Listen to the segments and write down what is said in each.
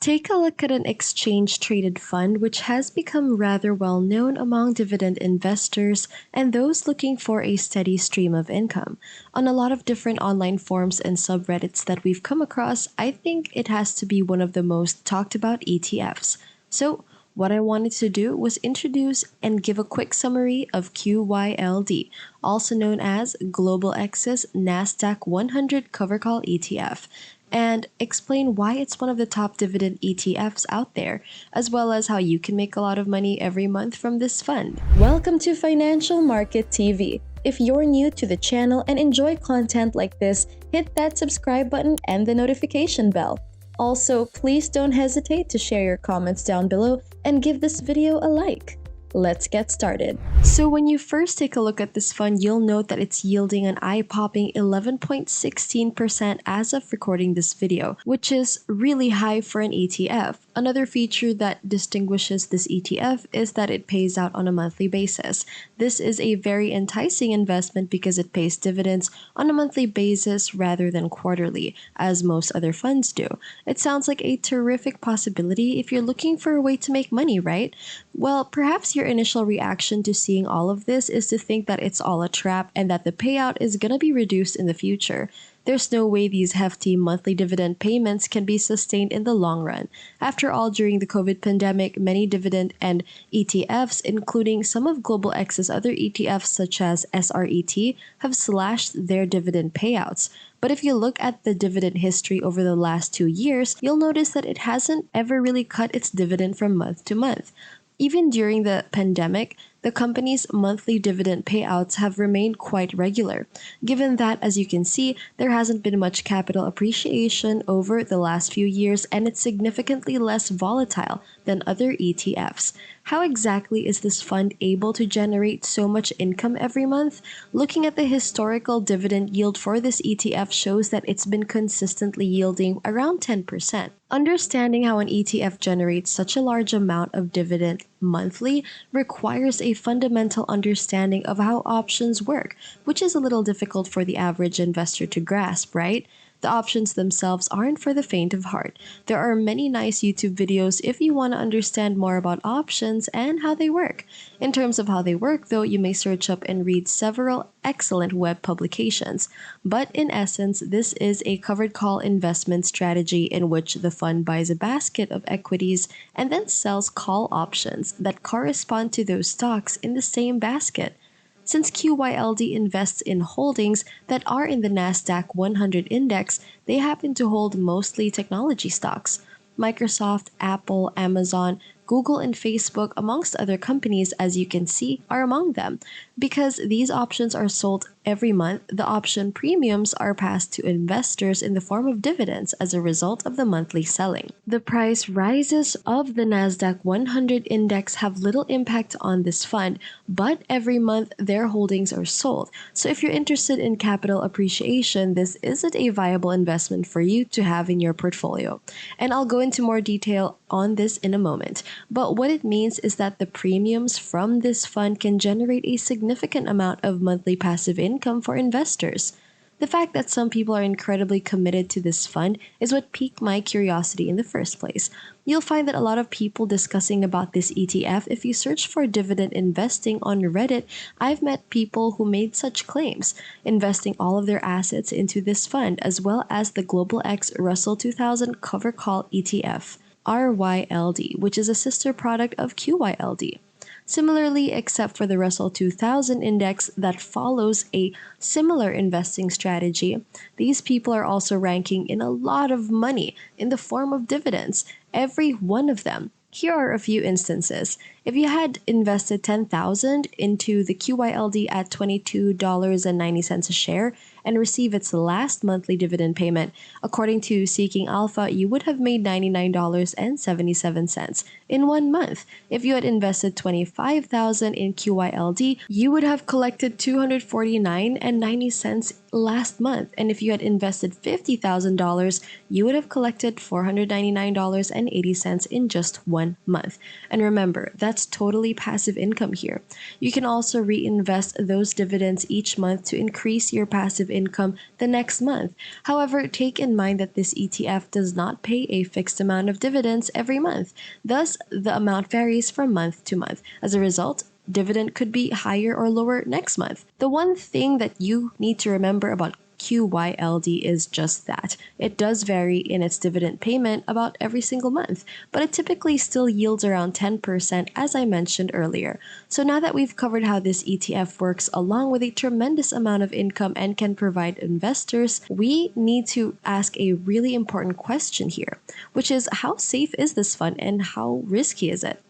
Take a look at an exchange-traded fund which has become rather well known among dividend investors and those looking for a steady stream of income. On a lot of different online forums and subreddits that we've come across, I think it has to be one of the most talked about ETFs. So, what I wanted to do was introduce and give a quick summary of QYLD, also known as Global X's NASDAQ 100 Cover Call ETF, and explain why it's one of the top dividend ETFs out there, as well as how you can make a lot of money every month from this fund. Welcome to Financial Market TV. If you're new to the channel and enjoy content like this, hit that subscribe button and the notification bell. Also, please don't hesitate to share your comments down below and give this video a like. Let's get started. So when you first take a look at this fund, you'll note that it's yielding an eye-popping 11.16% as of recording this video, which is really high for an ETF. Another feature that distinguishes this ETF is that it pays out on a monthly basis. This is a very enticing investment because it pays dividends on a monthly basis rather than quarterly, as most other funds do. It sounds like a terrific possibility if you're looking for a way to make money, right? Well, perhaps your initial reaction to seeing all of this is to think that it's all a trap and that the payout is going to be reduced in the future. There's no way these hefty monthly dividend payments can be sustained in the long run. After all, during the COVID pandemic, many dividend and ETFs, including some of Global X's other ETFs such as SRET, have slashed their dividend payouts. But if you look at the dividend history over the last 2 years, you'll notice that it hasn't ever really cut its dividend from month to month. Even during the pandemic, the company's monthly dividend payouts have remained quite regular, given that, as you can see, there hasn't been much capital appreciation over the last few years and it's significantly less volatile than other ETFs. How exactly is this fund able to generate so much income every month? Looking at the historical dividend yield for this ETF shows that it's been consistently yielding around 10%. Understanding how an ETF generates such a large amount of dividend monthly requires a fundamental understanding of how options work, which is a little difficult for the average investor to grasp, right? The options themselves aren't for the faint of heart. There are many nice YouTube videos if you want to understand more about options and how they work. In terms of how they work, though, you may search up and read several excellent web publications. But in essence, this is a covered call investment strategy in which the fund buys a basket of equities and then sells call options that correspond to those stocks in the same basket. Since QYLD invests in holdings that are in the NASDAQ 100 index, they happen to hold mostly technology stocks. Microsoft, Apple, Amazon, Google, and Facebook, amongst other companies, as you can see, are among them. Because these options are sold every month, the option premiums are passed to investors in the form of dividends as a result of the monthly selling. The price rises of the NASDAQ 100 index have little impact on this fund, but every month their holdings are sold. So if you're interested in capital appreciation, this isn't a viable investment for you to have in your portfolio. And I'll go into more detail on this in a moment. But what it means is that the premiums from this fund can generate a significant amount of monthly passive income for investors. The fact that some people are incredibly committed to this fund is what piqued my curiosity in the first place. You'll find that a lot of people discussing about this ETF. If you search for dividend investing on Reddit, I've met people who made such claims, investing all of their assets into this fund, as well as the Global X Russell 2000 Cover Call ETF. RYLD, which is a sister product of QYLD. Similarly, except for the Russell 2000 index that follows a similar investing strategy, these people are also ranking in a lot of money in the form of dividends, every one of them. Here are a few instances. If you had invested $10,000 into the QYLD at $22.90 a share and receive its last monthly dividend payment, according to Seeking Alpha, you would have made $99.77 in 1 month. If you had invested $25,000 in QYLD, you would have collected $249.90 last month. And if you had invested $50,000, you would have collected $499.80 in just 1 month. And remember, that's that's totally passive income here. You can also reinvest those dividends each month to increase your passive income the next month. However, take in mind that this ETF does not pay a fixed amount of dividends every month. Thus, the amount varies from month to month. As a result, dividend could be higher or lower next month. The one thing that you need to remember about QYLD is just that. It does vary in its dividend payment about every single month, but it typically still yields around 10% as I mentioned earlier. So now that we've covered how this ETF works along with a tremendous amount of income and can provide investors, we need to ask a really important question here, which is how safe is this fund and how risky is it?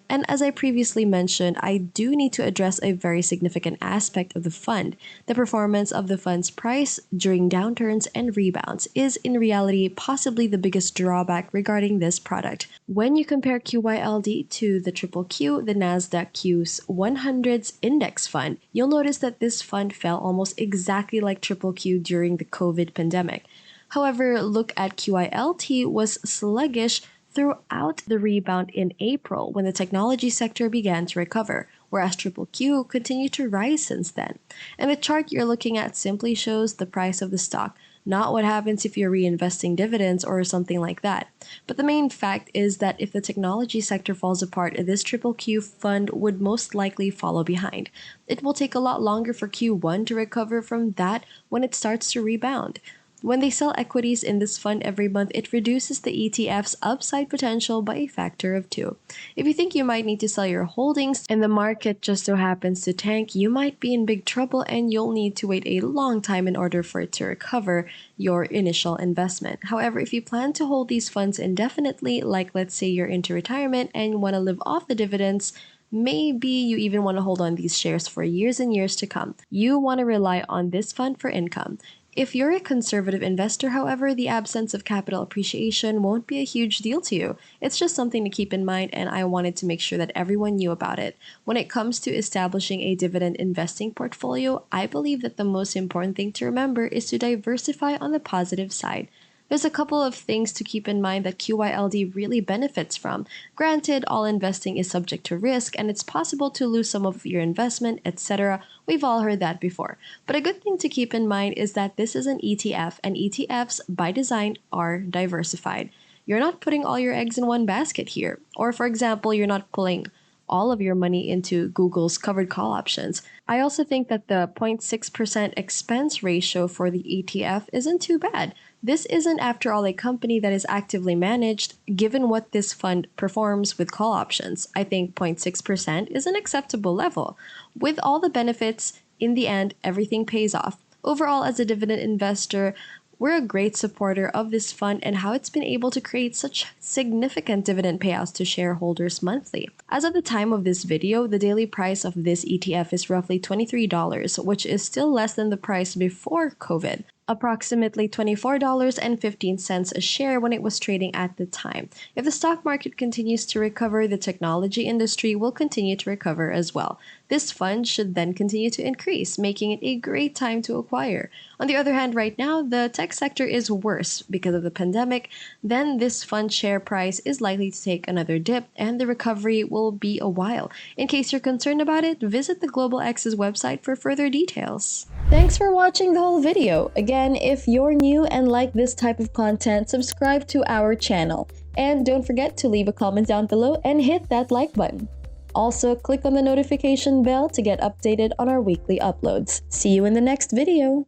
And as I previously mentioned, I do need to address a very significant aspect of the fund. The performance of the fund's price during downturns and rebounds is in reality possibly the biggest drawback regarding this product. When you compare QYLD to the QQQ, the NASDAQ Q's 100's index fund, you'll notice that this fund fell almost exactly like QQQ during the COVID pandemic. However, look at QYLD was sluggish throughout the rebound in April when the technology sector began to recover, whereas QQQ continued to rise since then. And the chart you're looking at simply shows the price of the stock, not what happens if you're reinvesting dividends or something like that. But the main fact is that if the technology sector falls apart, this QQQ fund would most likely follow behind. It will take a lot longer for Q1 to recover from that when it starts to rebound. When they sell equities in this fund every month, it reduces the ETF's upside potential by a factor of 2. If you think you might need to sell your holdings and the market just so happens to tank, you might be in big trouble and you'll need to wait a long time in order for it to recover your initial investment. However, if you plan to hold these funds indefinitely, like let's say you're into retirement and want to live off the dividends, maybe you even want to hold on these shares for years and years to come, you want to rely on this fund for income. If you're a conservative investor, however, the absence of capital appreciation won't be a huge deal to you. It's just something to keep in mind, and I wanted to make sure that everyone knew about it. When it comes to establishing a dividend investing portfolio, I believe that the most important thing to remember is to diversify on the positive side. There's a couple of things to keep in mind that QYLD really benefits from. Granted, all investing is subject to risk and it's possible to lose some of your investment, etc. We've all heard that before. But a good thing to keep in mind is that this is an ETF, and ETFs by design are diversified. You're not putting all your eggs in one basket here. Or for example, you're not pulling all of your money into Google's covered call options. I also think that the 0.6% expense ratio for the ETF isn't too bad. This isn't, after all, a company that is actively managed. Given what this fund performs with call options, I think 0.6% is an acceptable level. With all the benefits, in the end, everything pays off. Overall, as a dividend investor, we're a great supporter of this fund and how it's been able to create such significant dividend payouts to shareholders monthly. As of the time of this video, the daily price of this ETF is roughly $23, which is still less than the price before COVID. Approximately $24.15 a share when it was trading at the time. If the stock market continues to recover, the technology industry will continue to recover as well. This fund should then continue to increase, making it a great time to acquire. On the other hand, right now, the tech sector is worse because of the pandemic. Then this fund share price is likely to take another dip and the recovery will be a while. In case you're concerned about it, visit the Global X's website for further details. Thanks for watching the whole video. Again, if you're new and like this type of content, subscribe to our channel. And don't forget to leave a comment down below and hit that like button. Also, click on the notification bell to get updated on our weekly uploads. See you in the next video.